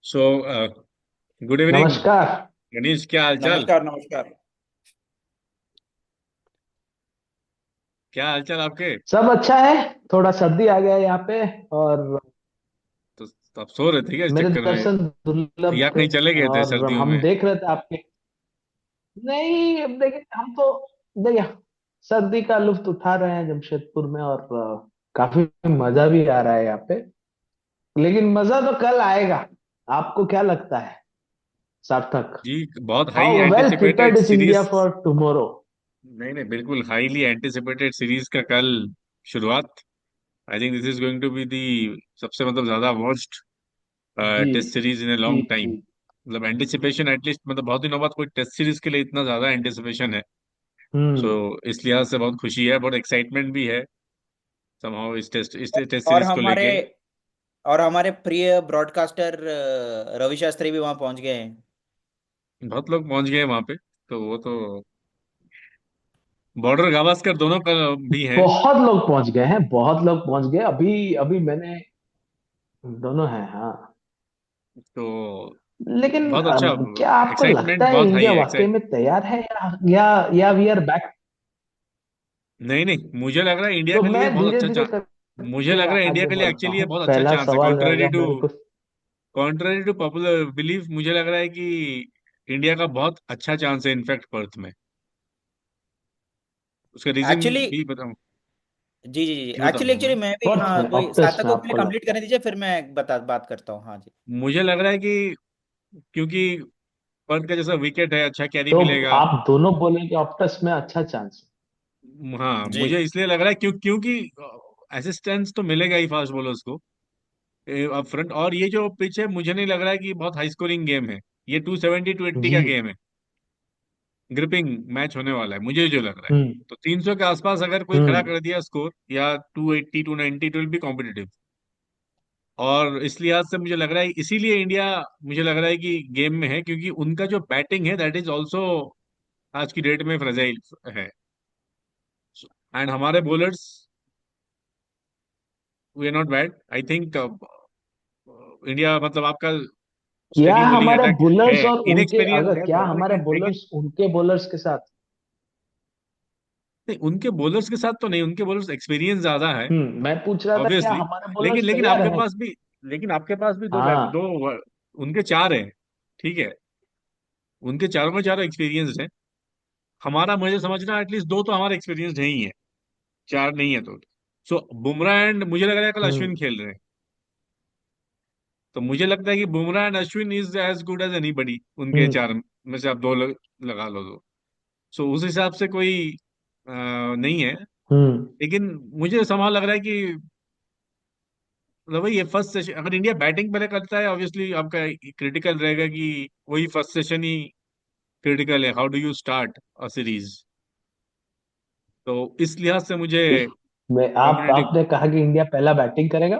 So good evening नमस्कार। गणेश, क्या हाल चाल? नमस्कार नमस्कार। क्या हाल चाल आपके? सब अच्छा है। थोड़ा सर्दी आ गया है यहाँ पे। और तो आप सो रहे थे क्या इस मेरे चक्कर में? दर्शन दुर्लभ या थे। कहीं चले गए थे और सर्दियों हम में? देख रहे थे आपके। नहीं, अब देखिए हम तो देखिए सर्दी का लुत्फ उठा रहे हैं जमशेदपुर में। और काफी मजा भी आ रहा है यहाँ पे। लेकिन मजा तो कल आएगा। आपको क्या लगता है सार्थक? जी, बहुत high how well anticipated prepared is India series. For tomorrow? नहीं नहीं, बिल्कुल हाईली एंटिसिपेटेड सीरीज का कल शुरुआत। I think this is going to be the सबसे मतलब ज्यादा वॉच्ड जी टेस्ट सीरीज इन ए जी लॉन्ग टाइम। जी। मतलब एंटिसिपेशन एटलीस्ट, मतलब बहुत दिनों बाद कोई टेस्ट सीरीज के लिए इतना ज्यादा एंटिसिपेशन है। सो हम्म। इस लिहाज से बहुत खुशी है, बहुत एक्साइटमेंट भी है समहाउ इस टेस्ट और सीरीज को हमारे लेके। और हमारे प्रिय ब्रॉडकास्टर रवि शास्त्री भी वहां पहुंच गए हैं। बहुत लोग पहुंच गए वहां पे, तो वो तो बॉर्डर गावस्कर दोनों का भी हैं। बहुत लोग पहुंच गए हैं, बहुत लोग पहुंच गए। अभी अभी मैंने दोनों हैं, हाँ। तो लेकिन बहुत अच्छा। क्या आपको लगता एक्साइटमेंट है बहुत हाई इंडिया है, वाकई एक्साइट। में तैयार है या वी आर बैक? नहीं नहीं, मुझे लग रहा है इंडिया तो के लिए मैं बहुत धीरे अच्छा धीरे मुझे करके लग रहा है इंडिया आगे के लिए बढ़ता एक्चुअली ये हूँ। बहुत अच्छा पहला चांस है। सवाल कॉन्ट्ररी रहेगा टू मेरे को। पॉपुलर बिलीफ, मुझे लग रहा है कि इंडिया का बहुत अच्छा चांस है इनफैक्ट पर्थ में। उसका रीजन एक्चुअली भी बताऊं? जी जी जी, जी एक्चुअली बताऊं मैं। एक्चुअली मैं भी, पर्थ हाँ, में, कोई ऑप्टस सार्थक में को पहले आपको कंप्लीट लगता करने दीजिए, फिर मैं बात करता हूँ। हाँ जी। मुझे लग रहा है कि क्योंकि पर्थ का जैसा विकेट है, अच्छा कैरी तो मिलेगा। आप दोनों बोलेंगे ऑप्टस में अच्छा चांस हाँ, जी। मुझे इसलिए लग रहा है क्योंकि असिस्टेंस तो मिलेगा ही फास्ट बॉलर्स को अप फ्रंट। और ये जो पिच है, मुझे नहीं लग रहा है कि बहुत हाई स्कोरिंग गेम है। ये 270-20 है? का जी। गेम है। ग्रिपिंग मैच होने वाला है, मुझे जो लग रहा है। हम्म तो 300 के आसपास अगर कोई खड़ा हम्म कर दिया स्कोर, या 280 290, इट विल बी कॉम्पिटिटिव। और इस लिहाज से मुझे लग रहा है, इसीलिए इंडिया मुझे लग रहा है कि गेम में है, क्योंकि उनका जो बैटिंग है दैट इज ऑल्सो आज की डेट में फ्रेजाइल है। एंड हमारे bowlers, we are not bad I think. India मतलब आपका क्या स्पिनिंग बोलिंग हमारे अटैक है। बॉलर्स और उनके, इनएक्सपीरियंस अगर है क्या थोड़ा, हमारे लेकिन बॉलर्स उनके बॉलर्स के साथ? नहीं, उनके बॉलर्स के साथ तो नहीं, उनके बॉलर्स एक्सपीरियंस ज्यादा है मैं पूछ रहा था क्या ऑब्वियसली। हमारे लेकिन बॉलर्स लेकिन तैयार आपके हैं? पास भी लेकिन आपके पास भी हाँ। उनके चार हैं। ठीक है, उनके चारों में चारों एक्सपीरियंस है। हमारा मुझे समझना एटलीस्ट दो तो हमारे एक्सपीरियंस है ही है, चार नहीं है तो। सो बुमराह एंड मुझे लग रहा है कल अश्विन हम्म खेल रहे हैं। तो मुझे लगता है कि Bumrah and Ashwin is as good as anybody, उनके हम्म चार में से आप दो लगा लो तो। सो उस हिसाब से कोई नहीं है। हम्म लेकिन मुझे संभाल लग रहा है कि मतलब वही ये फर्स्ट सेशन, अगर इंडिया बैटिंग पहले करता है ऑब्वियसली आपका क्रिटिकल रहेगा कि वही फर्स्ट सेशन ही क्रिटिकल है, how do you start a series. तो इस लिहाज से मुझे मैं आप कॉम्पिटेटिव। आपने कहा कि इंडिया पहला बैटिंग करेगा।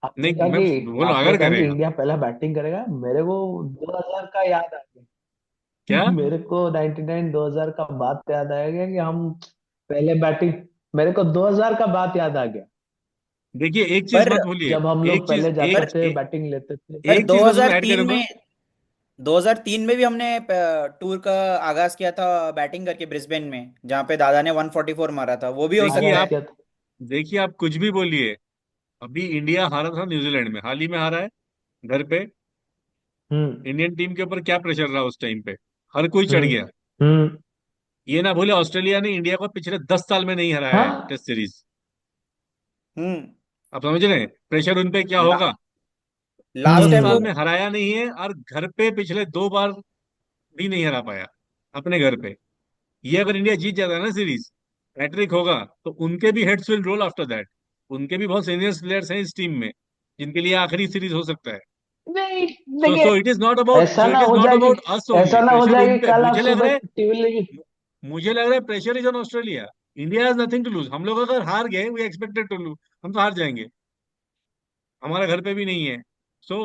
आपने नहीं, कहा मैं कि बोलो आपने अगर कहा कि करेगा। इंडिया पहला बैटिंग करेगा। मेरे को 2000 का याद आ क्या? गया। मेरे को 99 2000 का बात याद आ गया कि हम पहले बैटिंग। मेरे को 2000 का बात याद आ गया। देखिए, एक चीज पर मत भूलिए। जब हम एक लोग चीज पहले जाते पर एक थे, एक, बैटिंग लेते थे। पर एक चीज बस उसमें ऐड 2003 करूंगा। में 2003 में भी हमने टूर का आगाज किया था बैटिंग करके ब्रिस्बेन में, जहाँ पे दादा ने 144 मारा था। वो भी हो देखिए सकता आगाज है। आप किया था। देखिए आप कुछ भी बोलिए, अभी इंडिया हारा था न्यूजीलैंड में, हाल ही में हारा है घर पे। हम्म इंडियन टीम के ऊपर क्या प्रेशर रहा उस टाइम पे, हर कोई चढ़ हम्म गया। हम्म। ये ना भूले ऑस्ट्रेलिया ने इंडिया को पिछले 10 साल में नहीं हराया है हाँ। Test series. हम्म। आप समझ रहे हैं प्रेशर उन पे क्या ला, होगा? लास्ट दस टाइम हम्म। वो साल में हराया नहीं है, और घर पे पिछले 2 बार भी नहीं हरा पाया अपने घर पे। ये अगर इंडिया जीत जाता है ना सीरीज, हैट्रिक होगा, तो उनके भी heads will roll after that. उनके भी बहुत सीनियर प्लेयर्स हैं इस टीम में, जिनके लिए आखिरी सीरीज हो सकता है। नहीं, सो देखिए, so it is not about ऐसा सो ना इट इज हो नॉट जाए कि अबाउट अस ओनली, ऐसा ना हो प्रेशर जाए उन कि पे कल आप मुझे लग सुबह रहा है। टीवी। मुझे लग रहा है pressure is on Australia. India has nothing to lose. हम लोग अगर हार गए, वी एक्सपेक्टेड टू लूज, हम तो हार जाएंगे। हमारा घर पे भी नहीं है। सो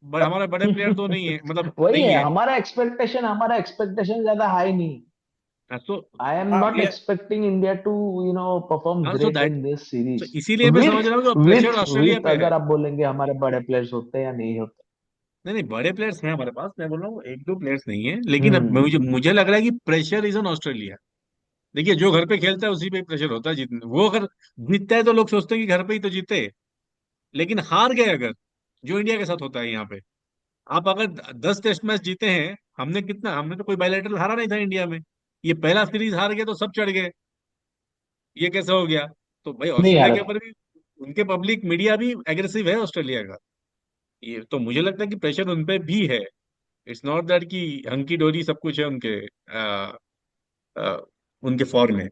हमारे बड़े प्लेयर तो नहीं है, मतलब वही नहीं है, है। हमारा एक्सपेक्टेशन ज्यादा हाई नहीं। सो आई एम हाँ नॉट ये एक्सपेक्टिंग इंडिया टू परफॉर्म हाँ, so great that in this तो सीरीज। इसीलिए मैं समझ विथ रहा हूँ कि प्रेशर विथ ऑस्ट्रेलिया विथ पे है। अगर आप बोलेंगे हमारे बड़े प्लेयर्स होते या नहीं होते। नहीं नहीं, बड़े प्लेयर्स हैं हमारे पास, मैं बोल रहा हूँ एक दो प्लेयर्स नहीं है, लेकिन अब हम्म। मुझे लग रहा है कि प्रेशर इज ऑन ऑस्ट्रेलिया। देखिए, जो घर पे खेलता है उसी पे प्रेशर होता है जीतने, वो अगर जीतता है तो लोग सोचते हैं कि घर पे ही तो जीते, लेकिन हार गए अगर, जो इंडिया के साथ होता है यहाँ पे, आप अगर 10 टेस्ट मैच जीते हैं, हमने तो कोई बायलैटरल हारा नहीं था इंडिया में, ये पहला सीरीज हार गए तो सब चढ़ गए, ये कैसे हो गया? तो भाई नहीं ऑस्ट्रेलिया यार। के ऊपर भी उनके पब्लिक मीडिया भी एग्रेसिव है ऑस्ट्रेलिया का, ये तो मुझे लगता है कि प्रेशर उन पे भी है। इट्स नॉट दैट कि हंकी डोरी सब कुछ है उनके आ, उनके फॉर्म में।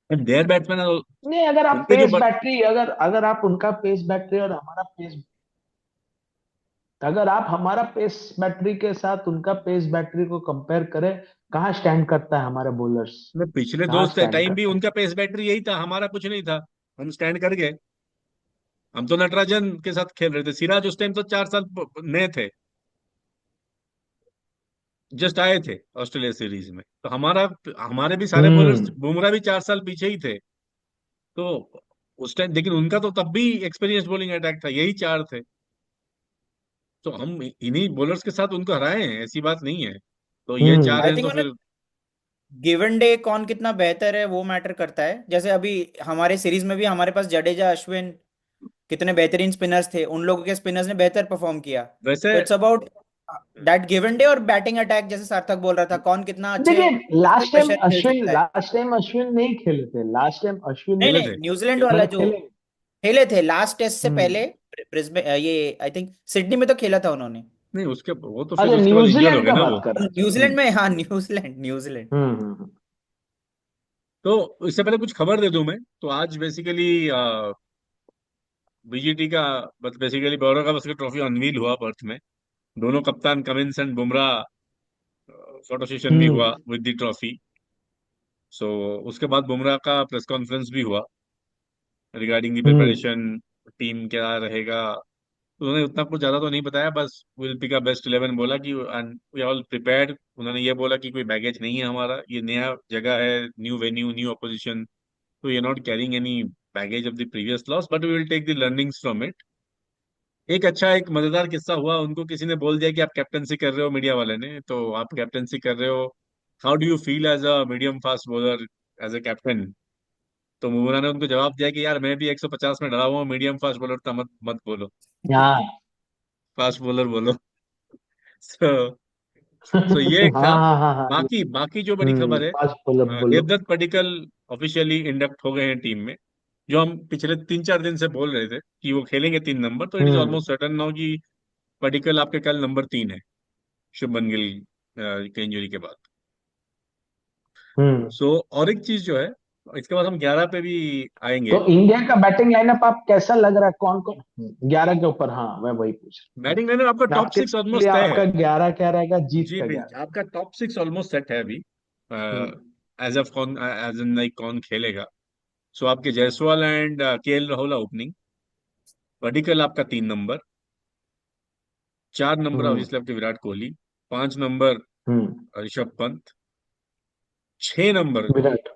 देयर बैट्समैन, नहीं, अगर आप उनके जो पेस बैटरी, अगर अगर आप उनका पेस बैटरी और हमारा पेस, अगर आप हमारा पेस बैटरी के साथ उनका पेस बैटरी को कंपेयर करें, कहाँ स्टैंड करता है हमारे बॉलर्स? पिछले कहाँ दोस्त स्टैंड टाइम भी करता है? उनका पेस बैटरी यही था, हमारा कुछ नहीं था, हम स्टैंड कर गए। हम तो नटराजन के साथ खेल रहे थे, सिराज उस टाइम तो 4 साल नए थे, जस्ट आए थे ऑस्ट्रेलिया सीरीज में, तो हमारे भी सारे बॉलर्स, हम्म। बुमराह भी 4 साल पीछे ही थे, तो उस टाइम, लेकिन उनका तो तब भी एक्सपीरियंस बॉलिंग अटैक था, यही चार थे, तो हम इन्हीं बॉलर्स के साथ उनको हराए हैं, ऐसी बात नहीं है, तो ये चार आई हैं थिंक तो फिर। गिव एंड डे कौन कितना बेहतर है वो मैटर करता है। जैसे अभी हमारे सीरीज में भी हमारे पास जडेजा, अश्विन कितने बेहतरीन स्पिनर्स थे, उन लोगों के स्पिनर्स ने बेहतर परफॉर्म किया। वैसे तो it's about that give and day और बैटिंग अटैक, जैसे सार्थक बोल रहा था, कौन कितना अच्छे देखिए, फुल प्रेशर खेल सकता है। लास्ट टाइम अश्विन नहीं खेले थे, लास्ट टाइम अश्विन नहीं खेले नहीं, थे। न्यूजीलैंड इस वाला बार जो खेले। खेले थे लास्ट टेस्ट से हम्म। पहले, ब्रिस्बेन, ये आई थिंक सिडनी में तो खेला था उन्होंने। नहीं, उसके वो तो फिर अच्छा, उसके बाद इंजर्ड हो न्यूजीलैंड गए का ना बात वो। कर रहा था। न्यूजीलैंड में, हाँ, न्यूजीलैंड न्यूजीलैंड। हम्म। तो इससे पहले कुछ खबर दे दूं मैं, तो आज बेसिकली बीजीटी का, बस बेसिकली गौरव का बस ट्रॉफी अनवील हुआ पर्थ में, दोनों कप्तान Cummins and Bumrah, photo session भी हुआ हम्म। With the trophy. सो उसके बाद बुमराह का प्रेस कॉन्फ्रेंस भी हुआ regarding the hmm. Preparation, team क्या रहेगा, तो उन्होंने उतना कुछ ज्यादा तो नहीं बताया, बस विल पिक अ बेस्ट 11 बोला कि वी ऑल प्रिपेयर्ड, उन्होंने ये बोला कि कोई बैगेज नहीं है हमारा, ये नया जगह है, न्यू वेन्यू, न्यू अपोजिशन, तो ये not carrying any baggage of the previous loss, but we will take the learnings from it. एक मजेदार किस्सा हुआ, उनको किसी ने बोल दिया कि आप कैप्टनसी कर रहे हो, मीडिया वाले ने, तो आप कैप्टनसी कर रहे हो, how do you feel as a medium fast bowler, as a captain? तो बुमराह ने उनको जवाब दिया कि यार मैं भी 150 में डरा हुआ हूँ, मीडियम फास्ट बॉलर था, मत मत बोलो, हाँ। फास्ट बॉलर बोलो। सो सो ये एक हाँ था। हाँ हाँ हाँ। बाकी बाकी जो बड़ी खबर है, फास्ट बॉलर बोलो। देवदत्त पडिक्कल ऑफिशियली इंडक्ट हो गए हैं टीम में, जो हम पिछले 3-4 दिन से बोल रहे थे कि वो खेलेंगे 3 नंबर, तो it is hmm. Almost certain now कि पडिक्कल आपके कल नंबर 3 है, शुभमन गिल के इंजरी के बाद। हम्म। सो और एक चीज जो है, इसके बाद हम 11 पे भी आएंगे। तो इंडिया का बैटिंग लाइनअप आप कैसा लग रहा है? कौन कौन 11 के ऊपर? हाँ, मैं वही पूछ बैटिंग लाइनअप आपका रहा, टॉप आपके सिक्स लिए ऑलमोस्ट तय है। आपका 11 क्या रहेगा, जीत जी का भाई, 11? आपका टॉप सिक्स ऑलमोस्ट सेट है अभी, हम्म। एज ऑफ कौन, एज इन लाइक कौन खेलेगा। सो आपके Jaiswal and KL Rahul opening, Padikkal आपका 3 नंबर, 4 नंबर हम्म। ऑब्वियसली आपके विराट कोहली, 5 नंबर हम्म। ऋषभ पंत, 6 नंबर विराट।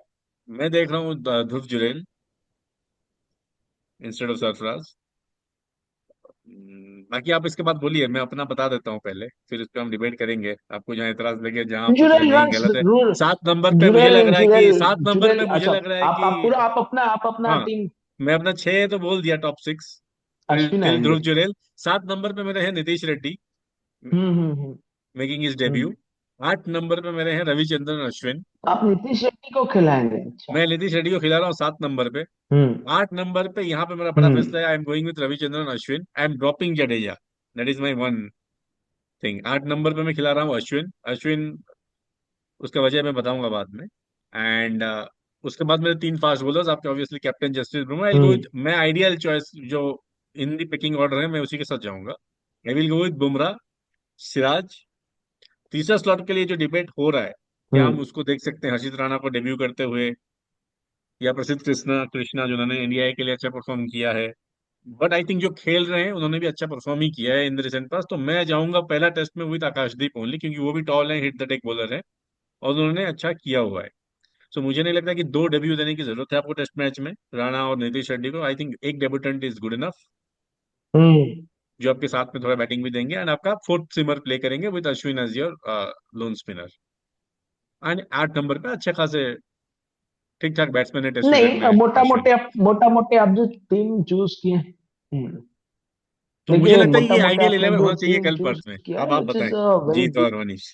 मैं देख रहा हूँ ध्रुव जुरैल इंस्टेड ऑफ सरफराज। बाकी आप इसके बाद बोलिए, मैं अपना बता देता हूँ पहले, फिर इस पे हम डिबेट करेंगे, आपको जहाँ एतराज लगे, जहाँ आप सोच रहे जुरेल नहीं रन्स गलत है। रूल। 7 नंबर पे मुझे जुरेल लग रहा है जुरेल कि 7 नंबर जुरेल पे मुझे अच्छा। लग रहा है आप कि पूरा, आप अपना हाँ, टीम। मैं अपना 6 तो बोल दिया top six, till Ashwin till Dhruv आएंगे। जुरैल। 7 नंबर पे मेरे हैं Nitish Reddy, hmm. Making his hmm. Debut. 8 number पे मेरे हैं रविचंद्रन अश्विन, आप नीतीश रेड्डी को खिलाएंगे? अच्छा। मैं नीतीश रेड्डी को खिला रहा हूँ 7 नंबर पे। हम्म। 8 नंबर पे यहाँ पे मेरा बड़ा हम्म। फैसला है, I am going with Ravichandran Ashwin, I am dropping Jadeja, that is my one thing. 8 number पे मैं खिला रहा हूँ अश्विन अश्विन, उसका वजह मैं बताऊंगा बाद में। एंड उसके बाद मेरे 3 फास्ट बॉलर्स आपके, obviously captain Jasprit Bumrah, I go hmm. With, मैं आइडियल चॉइस जो इन दी पिकिंग ऑर्डर है मैं उसी के साथ जाऊंगा। I will go with Bumrah, Siraj. तीसरा स्लॉट के लिए जो डिबेट हो रहा है, क्या हम हम्म। उसको देख सकते हैं हर्षित राणा को डेब्यू करते हुए, या प्रसिद्ध कृष्णा कृष्णा जिन्होंने इंडिया के लिए अच्छा परफॉर्म किया है, बट आई थिंक जो खेल रहे हैं उन्होंने भी अच्छा परफॉर्म ही किया है इन द रिसेंट पास, तो मैं जाऊंगा पहला टेस्ट में विद आकाशदीप ओनली, क्योंकि वो भी टॉल है, हिट द टेक बॉलर है, और उन्होंने अच्छा किया हुआ है। सो मुझे नहीं लगता कि 2 डेब्यू देने की जरूरत है आपको टेस्ट मैच में, राणा और नीतीश रेड्डी को, आई थिंक एक डेब्यूटेंट इज गुड इनफ। हम्म। जो आपके साथ में थोड़ा बैटिंग भी देंगे, एंड आपका फोर्थ सिमर प्ले करेंगे with Ashwin as your lone spinner. And 8 number पे अच्छे खासे ठीक ठाक बैट्समैन है टेस्ट क्रिकेट नहीं, में अश्विन। मोटा मोटे आप जो टीम चूज किए, तो मुझे देखिए लगता है कि मोटा ये मोटे आइडियल आपने 11 जो होना चाहिए टीम कल चूज पर्थ में। किया अब है आप विच बताएं, is a very Jeet good. और मनीष।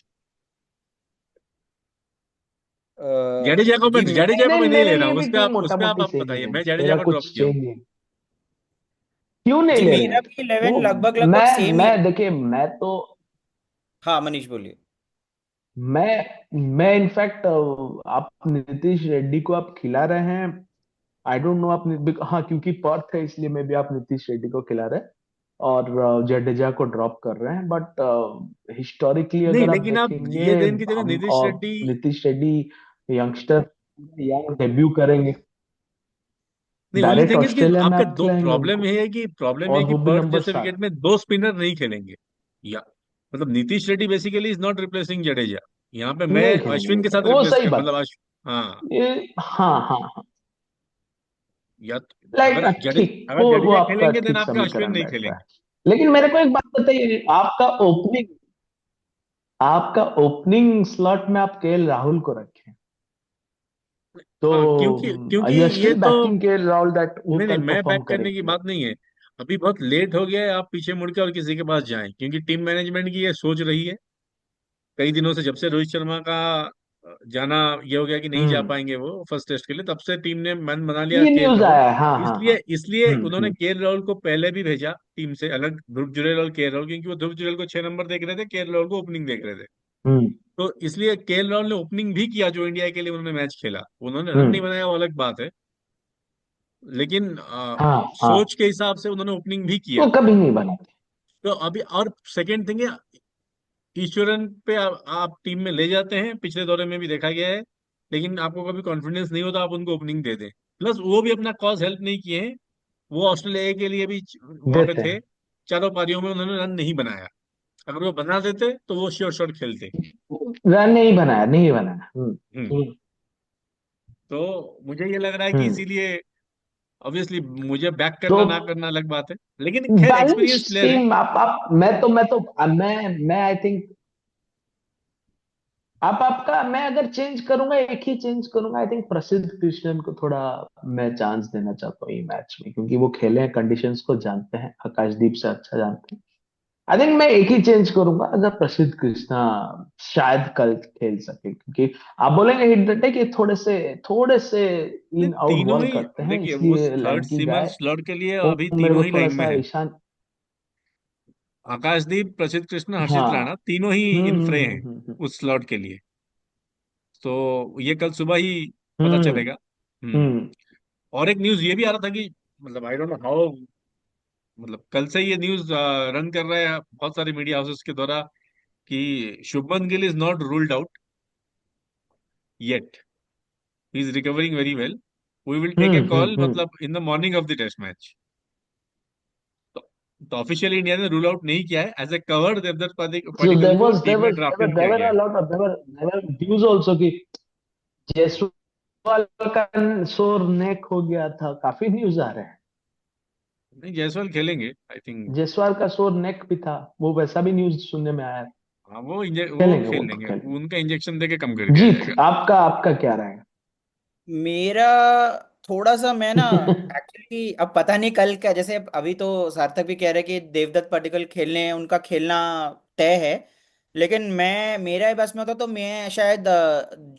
अ, जी जडेजा को नहीं, मैं नहीं ले मेरे रहा लिए हूँ भी उस टीम पे मोटा आप मोटी सेम ही बताइए, है, मैं जडेजा मेरा को ड्रॉप कुछ किया हूँ। चेंज नहीं। क्यों नहीं जी ले रहे मेरा हैं? भी वो 11 लगभग लगभग सेम ही मैं है। देखिए, मैं तो हाँ मनीष बोलिए। मैं इनफैक्ट, आप नीतीश रेड्डी को आप खिला रहे हैं। आई डोंट नो, आप हाँ, क्योंकि पर्थ है इसलिए मे भी आप नीतीश रेड्डी को खिला रहे हैं और जडेजा को ड्रॉप कर रहे हैं, बट हिस्टोरिकली नहीं अगर आप लेकिन आप देखेंगे, ये दिन की जगह हम नीतीश और Reddy. Nitish Reddy youngster, young debut करेंगे, नहीं, ओनली डायरेक्ट थिंग इज कि ऑस्ट्रेलिया में आपके आप दो खिलाएंगे प्रॉब्लम उनको, है कि और वो भी पर्थ नंबर जैसे विकेट 7। में दो स्पिनर नहीं खेलेंगे। या मतलब Nitish Reddy basically is not replacing Jadeja. यहाँ पे मैं नहीं खेलेंगे, अश्विन नहीं के साथ खेलेंगे, वो रिप्लेस सही कर बात मतलब है। हाँ। ये हाँ हाँ हाँ, या लाइक अगर वो जडेजा आपका खेलेंगे देन ठीक आपका अश्विन समीकरण नहीं बैठ रहा खेलेंगे। है। लेकिन मेरे को एक बात बताइए, आपका ओपनिंग स्लॉट में आप केएल राहुल को रखें, तो हाँ, क्योंकि यू ये स्टिल तो बैकिंग केएल राहुल दैट वो नहीं नहीं, कल मैं परफॉर्म बैक करने की करेंगे? बात नहीं है। अभी बहुत लेट हो गया है आप पीछे मुड़ के और किसी के पास जाएं, क्योंकि टीम मैनेजमेंट की ये सोच रही है कई दिनों से, जब से रोहित शर्मा का जाना ये हो गया कि नहीं जा हम्म, पाएंगे वो फर्स्ट टेस्ट के लिए, तब से टीम ने मन बना लिया ये केएल न्यूज राहुल। आया है, हाँ हाँ हाँ। इसलिए इसलिए उन्होंने हम्म। केएल राहुल को पहले भी भेजा टीम से अलग, ध्रुव जुरैल और केएल राहुल, क्योंकि वो ध्रुव जुरैल को 6 नंबर देख रहे थे, केएल राहुल को ओपनिंग देख रहे थे। हम्म। तो इसलिए केएल राहुल ने ओपनिंग भी किया, जो इंडिया के लिए उन्होंने मैच खेला। उन्होंने रन नहीं हम्म। बनाया वो अलग बात है, लेकिन हाँ हाँ, सोच के हिसाब से उन्होंने ओपनिंग भी वो किया। कभी नहीं बनाते। तो अभी और सेकेंड थिंग है, ईश्वरन पे आप टीम में ले जाते हैं, पिछले दौरे में भी देखा गया है, लेकिन आपको कभी कॉन्फिडेंस नहीं होता आप उनको ओपनिंग दे दें। प्लस वो भी अपना कॉज हेल्प नहीं किए हैं। वो ऑस्ट्रेलिया के लिए भी वहां पे देते थे, हैं, चारों पारियों में उन्होंने रन नहीं बनाया। अगर वो बना देते तो वो श्योर शॉट खेलते। रन नहीं बनाया, नहीं बनाया। हम्म। तो मुझे ये लग रहा है कि हम्म। इसीलिए ऑब्वियसली मुझे बैक तो करना ना करना अलग बात है, लेकिन खैर बैलेंस एक्सपीरियंस प्लेयर है। टीम, आप मैं आई थिंक आप आपका, मैं अगर चेंज करूंगा, एक ही चेंज करूंगा, आई थिंक प्रसिद्ध कृष्णन को थोड़ा मैं चांस देना चाहता हूँ ये मैच में, क्योंकि वो खेले हैं, कंडीशंस को जानते हैं, आकाशदीप से अच्छा जानते हैं। आई थिंक मैं एक ही चेंज करूंगा, अगर प्रसिद्ध कृष्णा शायद कल खेल सके, क्योंकि आप बोलेंगे हिट द टेक, ये थोड़े से नहीं, इन आउट तीनों बॉल ही करते हैं, देखिए उस इसलिए थर्ड लाइन की सीमर गाय, स्लॉट के लिए वो अभी मेरे तीनों को ही थोड़ा लाइन में सा है। ईशान। आकाशदीप, प्रसिद्ध कृष्ण, हर्षित राणा हाँ। तीनों ही इन फ्रे हैं हम्म। उस स्लॉट के लिए। तो ये कल सुबह ही पता हम्म। चलेगा। हम्म। हम्म। और एक न्यूज ये भी आ रहा था कि मतलब आई डोंट नो हाउ, मतलब कल से ये न्यूज रन कर रहे हैं बहुत सारे मीडिया हाउसेस के द्वारा कि Shubman Gill is not ruled out yet, he is recovering very well, we will take a call hmm. मतलब in the morning of the test match. तो, तो ऑफिशियली इंडिया ने रूल आउट नहीं किया है, as a cover Devdutt So Padikkal को team में draft in there किया were गया a है। lot of there were views also कि जायसवाल का शोर नेक हो गया था, काफी न्यूज आ रहे हैं। नहीं, जायसवाल खेलेंगे आई थिंक। जायसवाल का शोर नेक भी था, वो वैसा भी न्यूज सुनने में आया। हाँ, वो खेलेंगे, वो खेल तो लेंगे, खेलेंगे। उनका इंजेक्शन देके कम कर दिया जीत, जाएगा। आपका क्या रहेगा? मेरा थोड़ा सा मैं ना एक्चुअली अब पता नहीं कल क्या, जैसे अभी तो सार्थक भी कह रहे कि देवदत्त पडिक्कल खेलने उनका खेलना तय है, लेकिन मैं मेरा ही बस में होता तो मैं शायद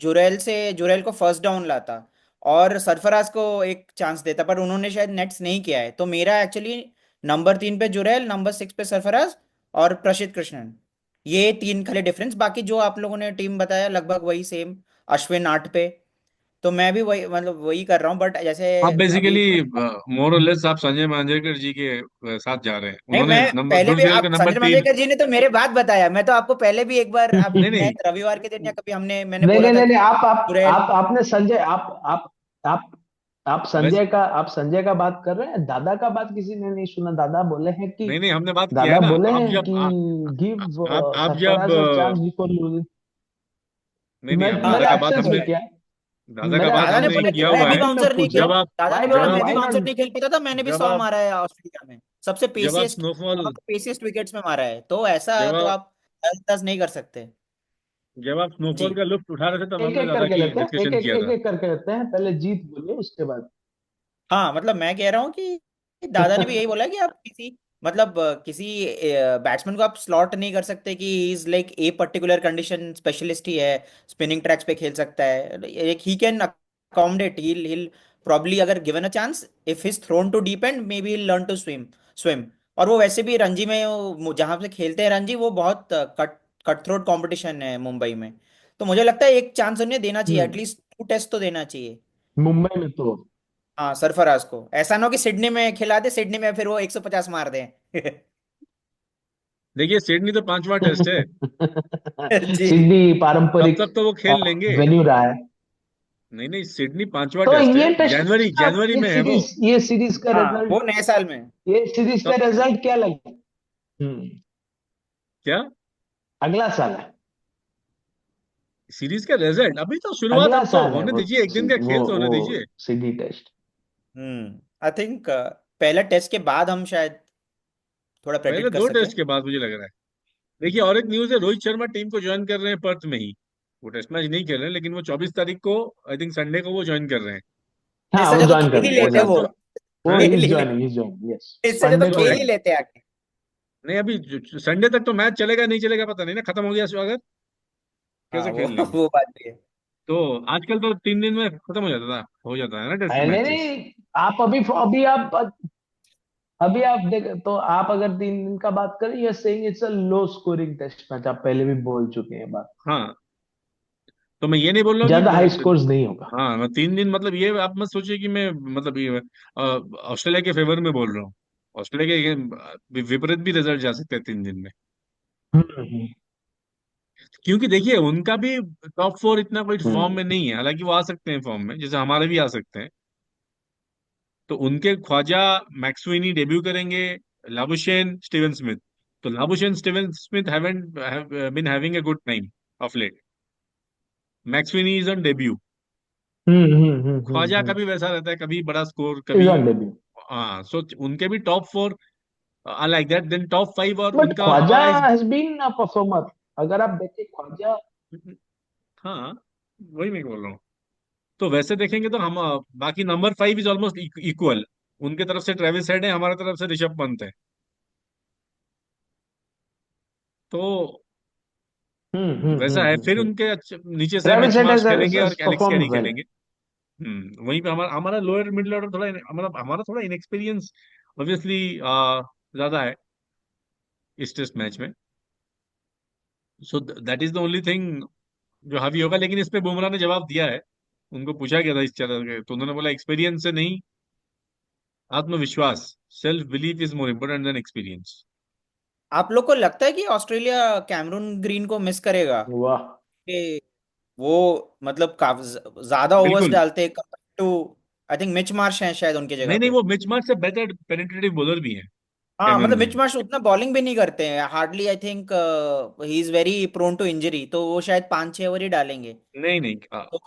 जुरैल को फर्स्ट डाउन लाता और सरफराज को एक चांस देता, पर उन्होंने शायद नेट्स नहीं किया है, तो मेरा एक्चुअली नंबर 3 पे जुरैल, नंबर 6 पे सरफराज और प्रसिद्ध कृष्णन, ये तीन खाली डिफरेंस, बाकी जो आप लोगों ने टीम बताया लगभग वही सेम। अश्विन 8 पे, तो मैं भी वही मतलब वही कर रहा हूँ, बट जैसे आप अभी बेसिकली मोर और लेस आप संजय मांजरेकर जी के साथ जा रहे हैं। नहीं, उन्होंने मैं नंबर पहले ध्रुव भी, जुरैल आप का नंबर संजय 3। मांजरेकर जी ने तो मेरे बाद बताया, मैं तो आपको पहले भी एक बार आप नहीं मैं नहीं रविवार के दिन या कभी मैंने नहीं बोला नहीं था नहीं नहीं, कि चुड़ैल। आपने संजय, आप वैसे आप संजय का बात कर रहे हैं, दादा का बात किसी ने नहीं सुना। दादा बोले हैं कि नहीं नहीं, हमने बात किया है दादा ना। बोले आप हैं जब कि गिव आप जब Sarfaraz a chance before losing. नहीं नहीं, हाँ दादा मैंने का दादा बात ने एक्सेप्ट हमने, बोला नहीं है। किया, दादा का मैंने बात दादा ने एक्सेप्ट हमने बोला नहीं कि किया किया, मैं हुआ भी बाद है। में मैं बाउंसर नहीं पूछा खेल, जब आप दादा ने व्हाई बोला जब मैं आप भी व्हाई बाउंसर नॉट। नहीं खेल पाता था, मैंने भी जब 100 आप मारा है ऑस्ट्रेलिया में, सबसे जब आप पेसिएस्ट, स्नोफॉल पेसिएस्ट विकेट्स में मारा है, तो ऐसा जब तो आप आप 10-10 नहीं कर सकते। जब आप स्नोफॉल जी का लुत्फ उठा रहे थे तब एक हमने एक ज्यादा करके की लेते हैं, डिस्कशन किया था। एक करके लेते हैं, पहले जीत बोलिए उसके बाद। हाँ, मतलब मैं कह रहा हूँ कि दादा ने भी यही बोला कि आप किसी, मतलब किसी बैट्समैन को आप स्लॉट नहीं कर सकते कि is like a particular condition specialist ही है, स्पिनिंग ट्रैक्स पे खेल सकता है, एक he can accommodate, he probably अगर given a chance, if his thrown to deep and may be learn to swim. और वो वैसे भी रणजी में, जहां से खेलते हैं रणजी, वो बहुत कट थ्रोट कंपटीशन है मुंबई में। तो मुझे लगता है एक चांस उन्हें देना चाहिए, हम्म। एटलीस्ट 2 टेस्ट तो देना चाहिए। मुंबई में तो हाँ, सरफराज को ऐसा ना हो कि सिडनी में खिला दे, सिडनी में फिर वो 150 मार दे। देखिए सिडनी तो 5वां टेस्ट है, जी। सिडनी तब पारंपरिक तक तो वो खेल लेंगे। वेन्यू रहा है। नहीं नहीं, सिडनी 5वां तो टेस्ट है, ये टेस्ट जनवरी का, जनवरी में है वो। ये सीरीज का हाँ, रिजल्ट, वो नए साल में। ये सीरीज का तब रिजल्ट क्या लगा? क्या अगला साल है। सीरीज का रिजल्ट अभी तो शुरुआत, अगला अब तो साल है होने वो दीजिए, एक दिन का खेल तो होने वो दीजिए। Sydney test. आई थिंक पहला टेस्ट के बाद हम शायद थोड़ा पहले प्रेडिक्ट कर 2 टेस्ट सके। के बाद मुझे लग रहा है। देखिए और एक न्यूज है, रोहित शर्मा टीम को ज्वाइन कर रहे हैं पर्थ में ही। वो टेस्ट मैच नहीं खेल रहे हैं, लेकिन वो 24 तारीख को, आई थिंक संडे को वो ज्वाइन कर रहे हैं। हाँ, इससे वो जो तो ज्वाइन कर खेल रहे ही हैं, वो लेते ऐसा ज्वाइन वो, तो, वो हाँ ही खेल ही ले, ज्वाइनिंग, ही ज्वाइनिंग, यस। इससे जो तो संडे को खेल है। ही लेते आके। नहीं अभी संडे तक तो मैच चलेगा नहीं चलेगा पता नहीं ना, खत्म हो गया सो अगर हाँ, कैसे वो खेल लेंगे। वो बात भी है। तो आजकल तो 3 दिन में खत्म हो जाता है ना टेस्ट नहीं मैचेस। नहीं, आप अभी आप देख तो, आप अगर 3 दिन का बात करें, you saying it's a low scoring test match, आप पहले भी बोल चुके हैं बात। हाँ, तो मैं ये नहीं बोल रहा हूँ ज्यादा हाई कि स्कोर्स नहीं होगा। हाँ, मैं 3 दिन मतलब ये आप मत सोचिए कि मैं मतलब ये ऑस्ट्रेलिया के फेवर में बोल रहा हूँ। ऑस्ट्रेलिया के विपरीत भी रिजल्ट जा सकते हैं 3 दिन में। हम्म। क्योंकि देखिए उनका भी टॉप 4 इतना कोई फॉर्म हम्म। में नहीं है, हालांकि वो आ सकते हैं फॉर्म में, जैसे हमारे भी आ सकते हैं। तो उनके ख्वाजा मैक्सवेनी डेब्यू करेंगे, लाबुशेन, स्टीवन स्मिथ। तो Labuschagne, Steven Smith haven't been having a good time of late. McSweeney is on debut. Khawaja hmm. का भी वैसा रहता है, कभी बड़ा स्कोर इज कभी। On debut. हाँ, सो उनके भी top 4 I like that, then top 5 और बट उनका ख्वाजा हमारा हैज बीन अ परफॉर्मर, अगर आप देखें ख्वाजा। हाँ, वही मैं बोल रहा हूँ। तो वैसे देखेंगे तो हम बाकी नंबर 5 इज ऑलमोस्ट इक्वल। उनके तरफ से ट्रेविस हेड है, हमारे तरफ से ऋषभ पंत है। तो वैसा है, फिर हम्म। उनके नीचे से ट्रेविस मिच हेड मार्श खेलेंगे और has Alex Carey performed well. खेलेंगे। वहीं पे हमारा हमारा लोअर मिडिल ऑर्डर थोड़ा हमारा थोड़ा इनएक्सपीरियंस ऑब्वियसली ज्यादा है इस टेस्ट मैच में। So that is the only thing जो हावी होगा, लेकिन इस पे बुमराह ने जवाब दिया है। उनको पूछा गया था इस तरह के, तो उन्होंने बोला एक्सपीरियंस से नहीं, आत्मविश्वास, self belief is more important then experience. आप लोग को लगता है कि ऑस्ट्रेलिया कैमरून ग्रीन को मिस करेगा? वाह। कि वो मतलब काफी ज्यादा ओवर्स बिल्कुल। डालते compare to, I think Mitch Marsh है शायद उनकी जगह नहीं नहीं, पे। वो मिच मार्श से बेटर पेनिट्रेटिव बॉलर भी है हाँ, कैमरन मतलब मिच ग्रीन। मार्श उतना बॉलिंग भी नहीं करते हैं hardly, I think he is very prone to injury, तो वो शायद 5-6 ओवर ही डालेंगे। नहीं नहीं, तो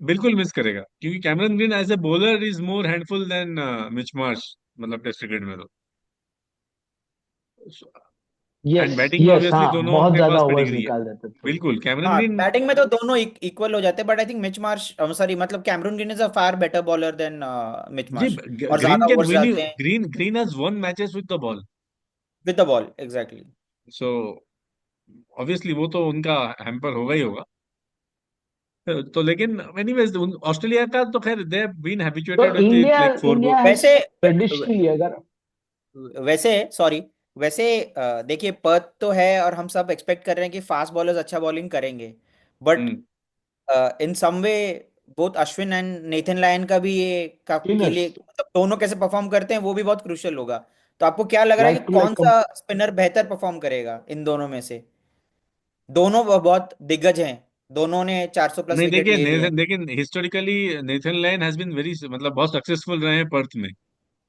बिल्कुल मिस करेगा, क्योंकि Cameron Green as a bowler is more handful than Mitch Marsh, मतलब टेस्ट क्रिकेट में तो। यस एंड बैटिंग में यस, ऑब्वियसली हाँ, दोनों बहुत के ज्यादा पास ओवर्स पेडिग्री है। निकाल देते थे। बिल्कुल कैमरन हाँ, ग्रीन। बैटिंग में तो दोनों इक्वल हो जाते हैं, but I think Mitch Marsh, sorry, मतलब Cameron Green is a far better bowler than Mitch जी, मार्श, और ग्रीन ज्यादा कैन ओवर्स विन, डालते हैं Green has won matches with the ball. With the ball, exactly. So obviously वो तो उनका hamper होगा ही होगा। तो लेकिन एनीवेज ऑस्ट्रेलिया का तो खैर दे हैव बीन तो habituated with India like 4 India has वैसे ट्रेडिशनली, अगर वैसे सॉरी, वैसे देखिए पर्थ तो है और हम सब एक्सपेक्ट कर रहे हैं कि फास्ट बॉलर्स अच्छा बॉलिंग करेंगे, but hmm in some way both Ashwin and Nathan Lyon का भी ये के स्पिनर्स लिए, मतलब दोनों कैसे परफॉर्म करते हैं वो भी बहुत क्रूशियल होगा। तो आपको क्या लग रहा है लाइक कि टू कौन लाइक, सा स्पिनर बेहतर परफॉर्म करेगा इन दोनों में से? दोनों बहुत दिग्गज हैं, दोनों ने 400 प्लस नहीं विकेट देखिए ले लिए हैं। लेकिन historically Nathan Lyon has been very मतलब बहुत सक्सेसफुल रहे हैं पर्थ में।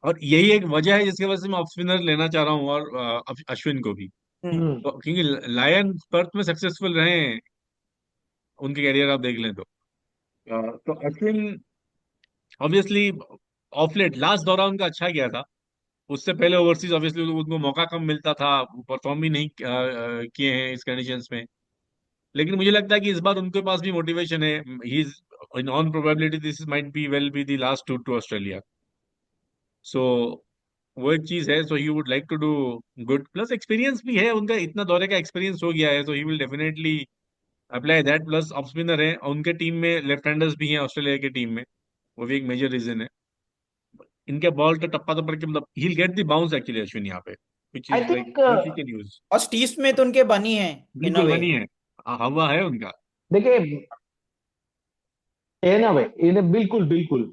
और यही एक वजह है जिसकी वजह से मैं ऑफ स्पिनर लेना चाह रहा हूँ, और अश्विन को भी। हम्म। क्योंकि लायन पर्थ में सक्सेसफुल रहे हैं, उनके कैरियर आप देख लें तो Ashwin obviously of late last दौरा उनका अच्छा गया था। उससे पहले ओवरसीज ऑब्वियसली उनको मौका कम मिलता था, वो परफॉर्म भी नहीं किए हैं इस कंडीशंस में। लेकिन मुझे लगता है कि इस बार उनके पास भी मोटिवेशन है। He is in on probability this might be well be the last tour to Australia. So वो एक चीज है, so he would like to do good, plus experience भी है उनका, इतना दौरे का एक्सपीरियंस हो गया है, so he will definitely apply that. Plus off spinner है और उनके टीम में, लेफ्ट हैंडर्स भी हैं ऑस्ट्रेलिया की टीम में, वो भी एक मेजर रीजन है। इनके बॉल तो टप्पा टप्पा के मतलब he get the bounce actually Ashwin यहाँ पे, which I is like think which he can use. और स्टीव में तो उनके बनी है इन अ बिल्कुल वे। बनी है, हवा है उनका। देखिए, इन अ वे, बिल्कुल बिल्कुल।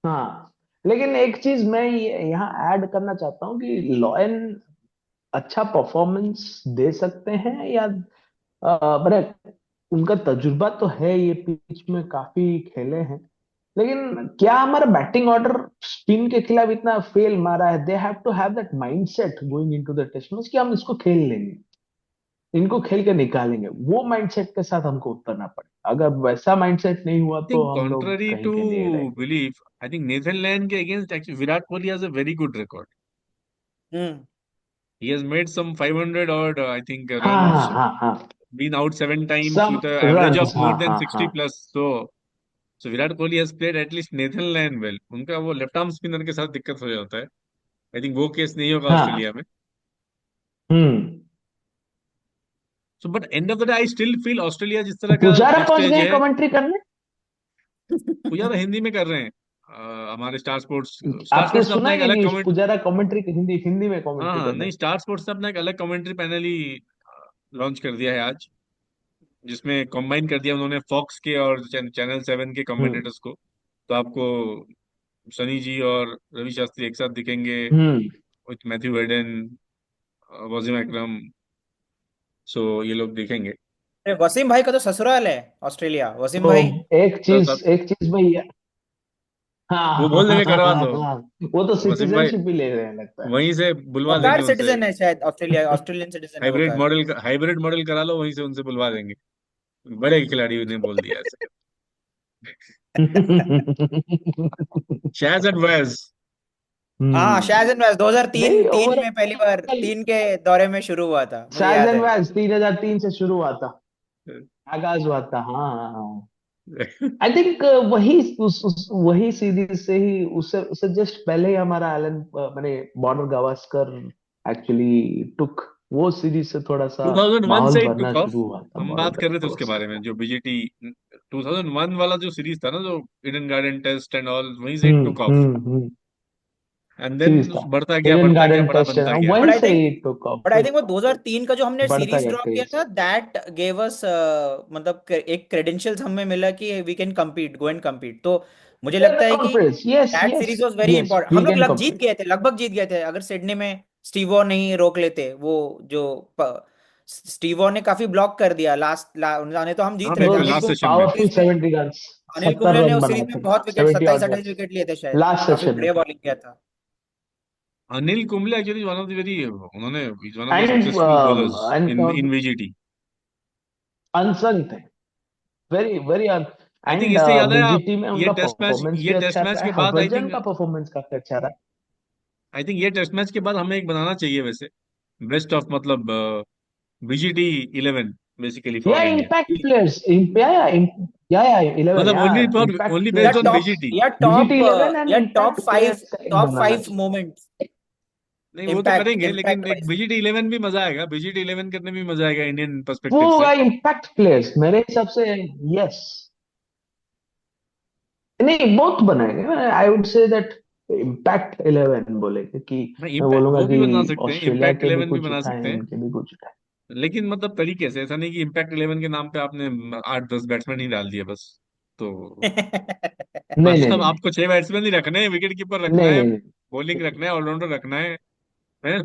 हाँ, लेकिन एक चीज मैं यहाँ ऐड करना चाहता हूँ कि लॉयन अच्छा परफॉर्मेंस दे सकते हैं या बड़े, उनका तजुर्बा तो है, ये पिच में काफी खेले हैं, लेकिन क्या हमारा बैटिंग ऑर्डर स्पिन के खिलाफ इतना फेल मारा है? They have to have that mindset going into the test match कि हम इसको खेल लेंगे, इनको खेल के निकालेंगे। वो माइंडसेट के साथ हमको उतरना पड़ेगा। अगर वैसा माइंडसेट नहीं हुआ तो थिंक हम लोग कॉन्ट्ररी कहीं टू के नहीं रहे। बिलीफ, आई थिंक नीदरलैंड के against actually Virat Kohli has a very good record. Hmm. He has made some 500 और आई थिंक हाँ रन्स, हाँ हाँ हाँ। been out 7 times some with an average of runs, हाँ more than हाँ 60 हाँ। plus. So Virat Kohli has played at least Nathan Lyon well. उनका वो लेफ्ट आर्म स्पिनर के साथ दिक्कत हो जाता है। आई थिंक वो केस नहीं होगा हाँ। ऑस्ट्रेलिया में। Hmm. So but end of the day I still feel Australia जिस तरह का पुजारा टेस्ट पहुंच एज गए है, कमेंट्री करने। पुजारा हिंदी में कर रहे हैं। हमारे स्टार आपने स्पोर्ट्स ने सुना अपना एक ये अलग news? Comment, Pujara commentary, Hindi Hindi में हाँ कमेंट्री हाँ, करने। नहीं, स्टार स्पोर्ट्स ने अपना एक अलग कमेंट्री पैनल ही लॉन्च कर दिया है आज, जिसमें कंबाइन कर दिया उन्होंने फॉक्स के और चैनल 7 के हम्म कमेंटेटर्स को। तो आपको सनी जी और रवि शास्त्री एक साथ दिखेंगे, हम्म। विथ मैथ्यू हेडन, वसीम अकरम। सो ये लोग दिखेंगे। अरे वसीम भाई का तो ससुराल है ऑस्ट्रेलिया, वसीम तो भाई। तो सब एक चीज में ये, हाँ वो हाँ बोल हाँ देंगे हाँ करवा हाँ दो। हाँ। वो तो वसीम भाई सिटीजनशिप भी ले रहे हैं लगता है। वहीं से बुलवा लेंगे वकार उनसे। सिटीजन है शायद, ऑस्ट्रेलिया ऑस्ट्रेलियन सिटीजन है वकार। हाइब्रिड मॉडल करा लो, वहीं से उनसे बुलवा देंगे। बड़े खिलाड़ी ने बोल दिया ऐसे। शायद एंड वैज। हाँ, हम्म। शायद 2003 नहीं, तीन में पहली बार, ओवरऑल तीन के दौरे में शुरू हुआ था, मुझे शायज याद एंड है। वैज 3003 से शुरू हुआ था, आगाज हुआ था। हाँ हाँ हाँ। आई थिंक वही सीरीज से ही, उससे उससे जस्ट पहले ही हमारा एलन, मैंने बॉर्डर गावस्कर एक्चुअली टुक, वो सीरीज से थोड़ा सा 2001 माहौल से इट बनना टुक ऑफ। शुरू हुआ था हम बॉर्डर बात कर रहे थे उसके गावस्कर बारे में, का। जो बीजीटी 2001 वाला जो सीरीज था ना, जो Eden Garden test and all, वहीं से it took off. And then series था, ईडन बढ़ता गया, गार्डन बड़ा टेस्ट है बनता ना, गया। बट वहीं आई से think he took off, but I think वो 2003 का जो हमने बढ़ता सीरीज गया ड्रॉ किया क्रेज। था, दैट गेव अस मतलब एक क्रेडेंशियल्स हमें मिला कि we can compete, go and compete. तो मुझे लगता है कि confidence, yes that yes series was very yes, important. We हम लोग कैन जीत कॉम्पीट। गए थे, लगभग जीत गए थे, अगर सिडनी में स्टीवो नहीं रोक लेते वो जो स्टीवो ने काफी ब्लॉक कर दिया नहीं तो हम हाँ जीत रहे थे। बिल्कुल, अनिल लास्ट कुंबले सेशन में। पावरफुल सीरीज में, 70 रन, अनिल 70 कुंबले ने रन उस बनाए सीरीज में थे, बहुत विकेट, 70 27 ऑट 28 रन विकेट लिए थे शायद। लास्ट काफी सेशन में। बढ़िया बॉलिंग किया था। Anil Kumble actually one of the very, उन्होंने is one of the and successful bowlers and in BGT. Unsung थे, very very I think and इससे याद है आप, बीजीटी में उनका परफॉर्मेंस भी ये अच्छा टेस्ट मैच रहा के है, बाद हरभजन का परफॉर्मेंस काफी अच्छा रहा ये टेस्ट मैच के बाद हमें एक बनाना चाहिए वैसे, बेस्ट ऑफ मतलब बीजीटी 11 बेसिकली है। या फॉर इंडिया। इम्पैक्ट प्लेयर्स, या 11 मतलब या इम्पैक्ट ओनली या based players, on top BGT. या बीजीटी टॉप 11 एंड या इम्पैक्ट प्लेयर्स का एक टॉप बनाना 5 चाहिए। मोमेंट्स। नहीं वो तो इम्पैक्ट करेंगे, लेकिन इम्पैक्ट एक वाइज। बीजीटी 11 भी मजा आएगा, बीजीटी 11 करने में भी मजा आएगा इंडियन वो पर्सपेक्टिव से। होगा इम्पैक्ट प्लेयर्स मेरे हिसाब से। यस, नहीं बहुत बनाएंगे, I would say that impact 11 बोलेंगे कि, नहीं, मैं इम्पैक्ट बोलूंगा वो भी कि बना सकते हैं, ऑस्ट्रेलिया इम्पैक्ट के भी 11 भी कुछ बना उठाए, सकते हैं। इनके भी कुछ उठाए। लेकिन मतलब तरीके से, ऐसा नहीं कि इम्पैक्ट 11 के नाम पे आपने 8-10 बैट्समैन ही डाल दिए बस। तो नहीं नहीं मतलब नहीं आपको 6 बैट्समैन ही रखने हैं, विकेट कीपर रखना नहीं है, नहीं नहीं बॉलिंग रखना है, ऑलराउंडर रखना है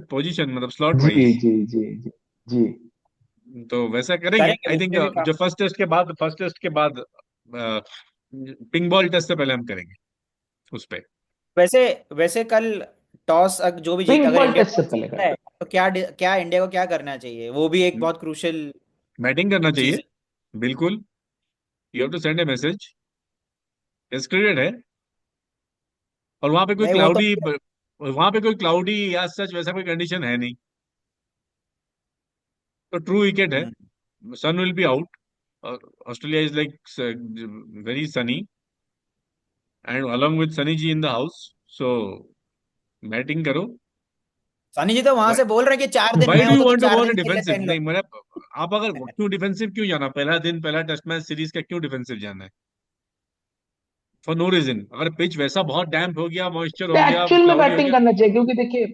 पोजीशन मतलब स्लॉट नहीं। जी वाइज। जी जी जी जी। तो वैसा करेंगे करेंगे, आई उस थिंक। पे भी काम। जो फर्स्ट टेस्ट के बाद पिंक बॉल टेस्ट से पहले हम करेंगे उस पे। वैसे वैसे कल टॉस जो भी जीत, पिंक अगर बॉल इंडिया टेस्ट से टॉस पहले जीतता है करेंगे। तो क्या क्या इंडिया को क्या करना चाहिए, वो भी एक बहुत क्रूशियल बैटिंग करना चाहिए, चीज बिल्कुल। You have to send a message, test cricket है, और वहां पे कोई है। नहीं वो तो क्लाउडी वहां पे कोई क्लाउडी या सच वैसा कोई कंडीशन है नहीं, तो ट्रू विकेट है, hmm. Sun will be out, Australia is like very sunny and along with Sunny ji in the house, so batting करो। सनी जी तो वहां से बोल रहे हैं कि 4 दिन वाई मैं डू हूं यू तो वांट टू गो 4 ऑन दिन खेल लेते डिफेंसिव? हैं इन नहीं लोग। मेरा, आप अगर क्यों डिफेंसिव क्यों जाना, पहला दिन पहला टेस्ट मैच सीरीज का क्यों डिफेंसिव जाना है? For no reason. अगर पिच वैसा बहुत डैम्प हो गया, मॉइस्चर हो गया, एक्चुअल में क्लाउडी हो बैटिंग गया, करना चाहिए, क्योंकि देखिए,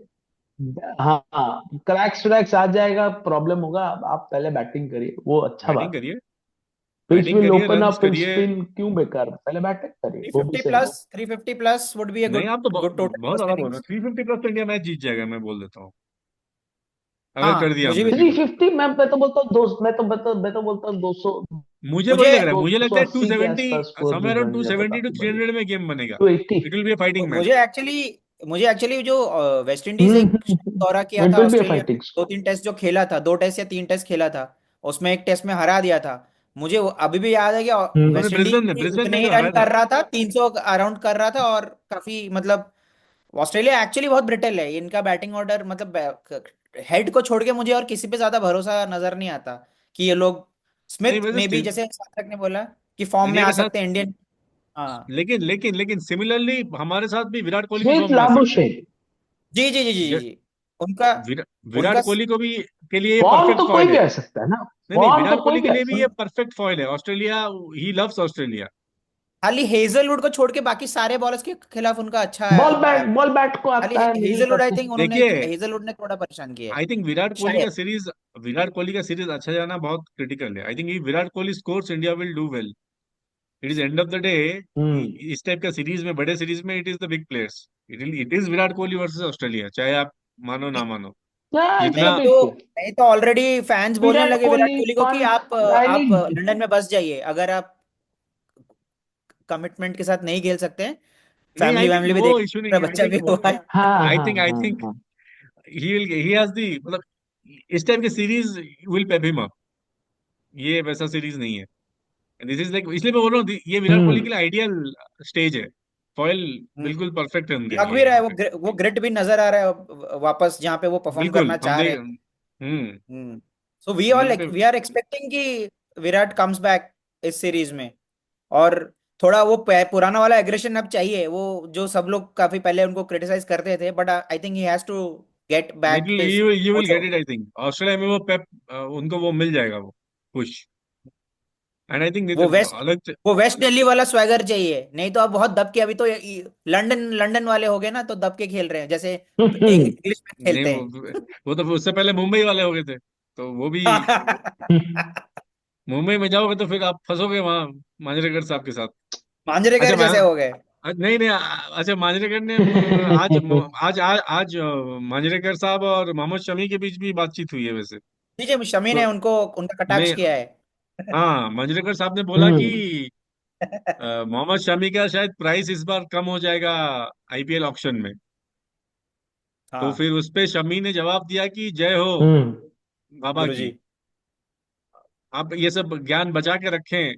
हाँ हाँ, क्रैक्स व्रैक्स आ जाएगा, प्रॉब्लम होगा। आप पहले बैटिंग करिए, वो अच्छा बैटिंग बात है। करिए, पिच बैटिंग विल करिए, ओपन रन्स अप इन करिए। स्पिन, क्यों बेकार, पहले बैटिंग करिए, थ्री वो भी फिफ्टी सही है। प्लस 350 प्लस वुड बी ए नहीं गुड, आप तो गुड टोटल बहुत फॉर ज्यादा बोल रहे हो, सीरीज। 350 प्लस तो इंडिया मैच जीत जाएगा, मैं बोल देता हूँ, अगर कर हाँ दिया मुझे हमने भी, 350, मैं तो बोलता हूँ दो, मैं तो बोलता हूँ 200, मुझे वही मुझे लग रहा है, दो मुझे लगता सौ है अस्सी के 270, आसपास स्कोर भी समवेयर अराउंड बन जाए तो 270 टू काफी बढ़िया। 300 में गेम बनेगा। 280। It will be a fighting match. मुझे एक्चुअली जो वेस्ट इंडीज एक दौरा किया इट था विल बी अ ऑस्ट्रेलिया में, फाइटिंग दो स्कोर। तीन टेस्ट जो खेला था, 2 टेस्ट या 3 टेस्ट खेला था, उसमें एक टेस्ट में हरा दिया था। मुझे अभी भी याद है कि हम्म। उन्होंने वेस्ट इंडीज ब्रिस्बेन में भी ब्रिस्बेन में उतने ही ही तो रन हराया था। कर रहा था, 300 अराउंड कर रहा था, और काफी मतलब ऑस्ट्रेलिया एक्चुअली बहुत ब्रिटल है, इनका बैटिंग ऑर्डर मतलब हेड को छोड़ के मुझे और किसी पे ज्यादा भरोसा नजर नहीं आता कि ये लोग, नहीं स्मिथ वैसे में भी जैसे सार्थक ने बोला कि फॉर्म में इंडिया आ के साथ, सकते हैं इंडियन। हाँ लेकिन सिमिलरली हमारे साथ भी विराट कोहली भी स्मिथ फॉर्म में आ सकता है। लाबुशेन, जी जी जी जी जी ज- जी। उनका विराट उनका कोहली को भी के लिए ये फॉर्म परफेक्ट तो कोई फॉइल भी है। आ सकता है ना, नहीं नहीं, फॉर्म तो विराट कोई कोहली के भी आ लिए भी सकता ये है। परफेक्ट फॉइल है, ऑस्ट्रेलिया, ही लव्स ऑस्ट्रेलिया। खाली हेजलवुड को छोड़ के बाकी सारे बॉलर्स के खिलाफ उनका अच्छा बॉल है। बैट को खाली आता है, मिडिल हेजलवुड, कर आई थिंक सकते उन्होंने, देखिए, हेजलवुड ने थोड़ा परेशान किया है आई थिंक शायद। विराट कोहली का सीरीज अच्छा जाना बहुत क्रिटिकल है। I think Virat Kohli scores, India will do well. It is end of the day, hmm. इस टाइप का सीरीज में, बड़े सीरीज में, it is the big players. It is Virat Kohli versus Australia, चाहे आप मानो ना मानो। नहीं जितना बिग तो, प्लेयर। नहीं तो ऑलरेडी फैंस बोलने विराट लगे विराट कोहली, कोहली को कि पंत, आप रायनी। लंदन में बस जाइए, अगर आप कमिटमेंट के साथ नहीं खेल सकते हैं, नहीं, आई फैमिली थिंक वैमिली भी वो देख, इशू नहीं मेरा है। आई बच्चा थिंक भी हुआ है। हाँ आई हाँ थिंक आई हाँ थिंक हाँ। ही हैज दी, मतलब इस टाइप की series will Pep him up. ये वैसा सीरीज नहीं है, दिस इज लाइक, इसलिए मैं बोल रहा हूँ, ये विराट कोहली हम्म। के लिए आइडियल स्टेज है। फॉइल हम्म, बिल्कुल परफेक्ट है उनके लग लिए भी रहा है यहाँ वो पे। वो ग्रिट भी नजर आ रहा है वापस जहाँ पे वो परफॉर्म बिल्कुल करना हम चाह रहे देख, हैं। हम्म, सो वी ऑल यहीं पे। वी आर एक्सपेक्टिंग कि विराट कम्स बैक इस सीरीज में, और थोड़ा वो पुराना वाला एग्रेशन अब चाहिए, वो जो सब लोग काफी पहले उनको क्रिटिसाइज करते थे, but I think he has to get back his you will mojo. Get it, I think Australia में वो पेप, उनको वो मिल जाएगा, वो पुश। एंड आई थिंक वो वेस्ट अलग। वो वेस्ट दिल्ली वाला स्वैगर चाहिए, नहीं तो अब बहुत दब के, अभी तो लंदन लंदन वाले हो गए ना, तो दब के खेल रहे हैं जैसे इंग्लिश में नहीं खेलते हैं। वो तो उससे पहले मुंबई वाले हो गए थे, तो वो भी, मुंबई में जाओगे तो फिर आप फंसोगे वहां मांजरेकर साहब के साथ। अच्छा मांजरेकर मैं, जैसे हो गए। नहीं नहीं, अच्छा मांजरेकर ने आज आज आज आज मांजरेकर साहब और मोहम्मद शमी के बीच भी बातचीत हुई है वैसे। ठीक है, शमी तो ने उनको उनका कटाक्ष नहीं, किया है। हाँ मांजरेकर साहब ने बोला कि हम्म। मोहम्मद शमी का शायद प्राइस इस बार कम हो जाएगा आईपीएल ऑक्शन में। तो हाँ फिर उस पे शमी ने जवाब दिया कि जय हो हम्म। बाबा गुरुजी। की, आप ये सब ज्ञान बचा के रखें,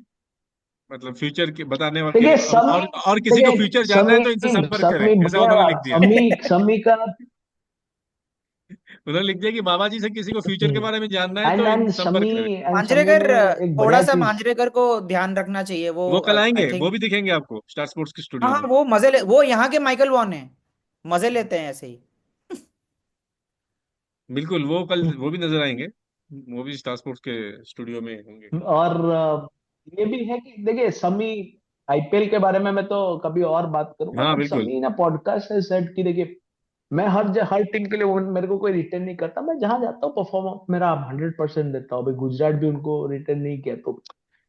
मतलब फ्यूचर के बताने के लिए, देखिए समी, और किसी को देखिए फ्यूचर जानना है समी, तो इनसे संपर्क करें, समी ऐसा उन्होंने बढ़िया, लिख दिया। समी समी का। उन्होंने लिख दिया कि बाबा जी से किसी को फ्यूचर के बारे में जानना है तो एंड इनसे संपर्क शमी, करें। मांजरेकर, ने एक थोड़ा बढ़िया सा चीज। मांजरेकर को ध्यान रखना चाहिए, वो वो कल आई आएंगे, वो थिंक। भी दिखेंगे आपको स्टार स्पोर्ट्स के हाँ स्टूडियो हाँ, में। वो वो यहाँ के माइकल वॉन है, मजे लेते हैं ऐसे ही। बिल्कुल, वो कल वो भी नजर आएंगे, वो भी स्टार स्पोर्ट्स के स्टूडियो में होंगे। और ये भी है कि देखिए समी, आईपीएल के बारे में मैं तो कभी और बात करूंगा, हाँ बट बिल्कुल। समी ना पॉडकास्ट है सेट की, देखिए मैं हर टीम के लिए मेरे को कोई रिटर्न नहीं करता, मैं जहां जाता हूँ परफॉर्म मेरा 100% देता हूँ। भाई गुजरात भी उनको रिटर्न नहीं किया, तो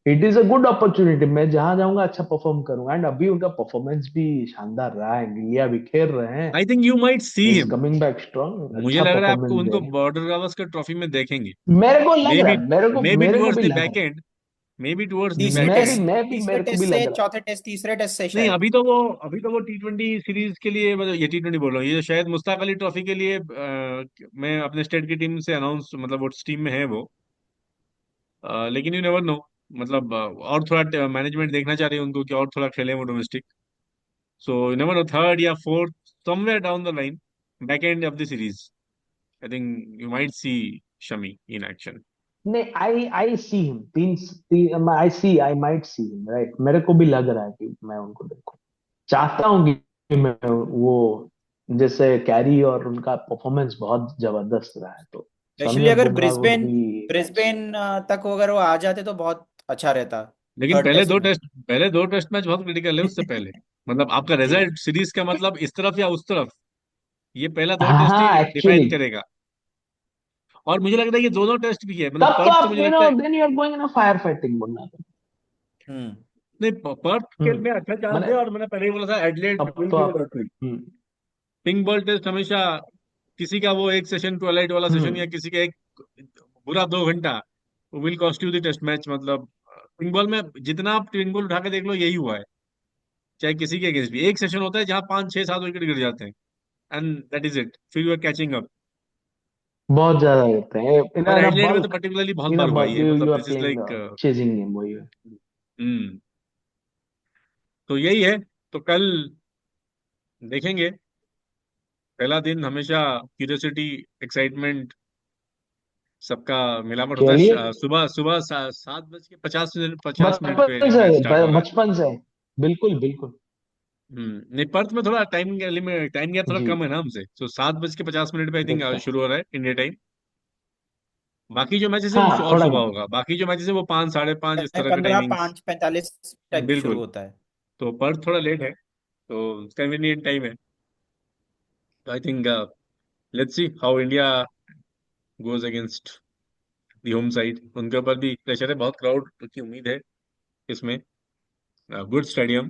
it is a good opportunity, मैं जहां जाऊंगा अच्छा परफॉर्म करूंगा। एंड अभी उनका परफॉर्मेंस भी शानदार रहा है, इंडिया भी खेल रहे हैं, I think you might see is him, coming back strong, मुझे अच्छा लग रहा है आपको परफॉर्मेंस दे उनको रहे बॉर्डर गावस्कर ट्रॉफी में देखेंगे। हैं। मेरे को लग मे रहा बी, है, मे बी मेरे को टुवर्ड्स भी द लग बैक रहा and, may be towards the है, तीसरे बैक एंड। टेस्ट तीसरे मेरे को भी टेस्ट लग से, रहा चौथे टेस्ट, तीसरे टेस्ट से नहीं, शायद। अभी तो वो टी20 सीरीज के लिए, मतलब ये टी20 बोल रहा हूँ, ये शायद मुश्ताक अली ट्रॉफी के लिए, मैं अपने स्टेट की टीम से अनाउंस, मतलब वो टीम में है वो, लेकिन यू नेवर नो, मतलब और थोड़ा मैनेजमेंट देखना चाह रही है उनको कि और थोड़ा खेले वो domestic. So you never know, third या fourth, somewhere down the line back end of the series. I think you might see Shami in action. नहीं, I see him, I might see him, right, मेरे को भी लग रहा है कि मैं उनको देखूं, चाहता हूँ कि मैं वो, जैसे कैरी और उनका परफॉर्मेंस बहुत जबरदस्त रहा है, तो स्पेशली शमी और अगर बुमराह वुड ब्रिस्बेन बी एक अच्छी। ब्रिस्बेन तक अगर वो आ जाते तो बहुत अच्छा रहता लेकिन थर्ड टेस्ट में। पहले दो टेस्ट मैच बहुत क्रिटिकल है उससे पहले। मतलब आपका जी। रिजल्ट सीरीज का मतलब इस तरफ या उस तरफ, ये पहला दो टेस्ट ही हाँ डिफाइन एक्चुअली, करेगा। और मुझे लगता है ये दोनों टेस्ट भी है, मतलब तब तो पर्थ तो आप मुझे लगता है। Then you are going in a fire fighting मुन्ना। नहीं, पर्थ के हम्म, में अच्छा चांस मैंने, है, और मैंने पहले ही बोला था एडलेड तब विल तो बी आप, लॉटरी। पिंक बॉल टेस्ट हमेशा किसी का वो एक सेशन ट्वेलाइट वाला सेशन, या हम्म, किसी का एक बुरा 2 घंटा will cost you the test match. मतलब पिंक बॉल में जितना आप पिंक बॉल उठा के देख लो यही हुआ है, चाहे किसी के अगेंस्ट भी। एक सेशन होता है जहां 5 6 7 विकेट गिर जाते हैं, एंड दैट इज इट, फिर यू आर कैचिंग अप। बहुत ज्यादा रहते हैं इन और इन अ एडलेड में तो बल्क, पर्टिकुलरली बहुत इन अ बार हुआ बल्क ही है, मतलब you are this is playing like. Chasing game, वही है। हम्म। तो यही है। तो कल देखेंगे। पहला दिन हमेशा क्यूरियोसिटी, एक्साइटमेंट, सबका मिलावट होता है। चलिए, सुबह सुबह 7:50 मिनट, 50 मिनट पे बचपन से, मैच स्टार्ट हो रहा है। बचपन से, बिल्कुल बिल्कुल। नहीं, पर्थ में थोड़ा टाइम गैप थोड़ा जी, कम है ना हमसे, तो 7:50 मिनट पे आई थिंक देखते हैं। शुरू हो रहा है इंडिया टाइम। बाकी जो मैचेस है वो हाँ और थोड़ा, सुबह होगा, बाकी जो मैचेस है वो 5 5:30 इस तरह का 15 टाइमिंग्स। 5:45 टाइप शुरू बिल्कुल। होता है। तो पर्थ थोड़ा लेट है, तो कन्वीनियंट टाइम है। तो I think let's see how India goes against the home side. उनके ऊपर भी प्रेशर है, बहुत क्राउड की उम्मीद है इसमें। गुड स्टेडियम,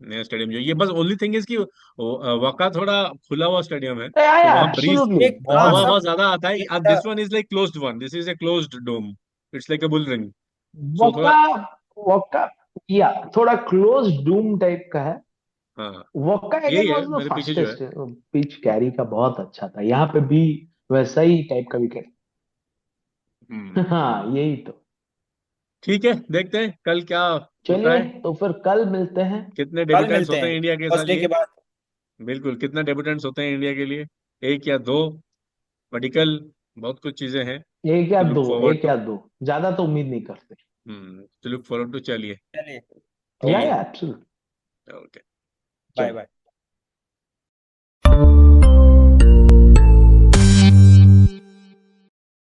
नया स्टेडियम जो ये, बस ओनली थिंग इज कि वका थोड़ा खुला हुआ स्टेडियम है, तो वहां ब्रीज, एब्सोल्युटली, एक हाँ हवा बहुत। हवा सब ज्यादा आता है। थोड़ा this one is like closed one, this is a closed dome, it's like a bull ring. So थोड़ा। वक्का, वक्का, या थोड़ा क्लोज डूम टाइप का है। हाँ, वक्का यही अगेन है वाज द मेरे पीछे जो है। फास्टेस्ट, पिच कैरी का बहुत अच्छा था, यहाँ पे भी वैसा ही टाइप का विकेट। हम्म। हाँ यही तो। ठीक है, देखते हैं कल क्या होता चलिए, है। तो फिर कल मिलते हैं। कितने कल डेब्यूटेंट्स मिलते होते हैं हैं इंडिया के साथ फर्स्ट डे ये। के बाद। बिल्कुल, कितने डेब्यूटेंट्स होते हैं इंडिया के लिए, एक या दो, मेडिकल, बहुत कुछ चीजें हैं एक या टू लुक दो, फॉरवर्ड एक टू। या दो, ज्यादा तो उम्मीद नहीं करते। टू लुक फॉरवर्ड टू, चलिए। चलिए, या ओके, एब्सोल्युटली। ओके, बाय चलिए। बाय।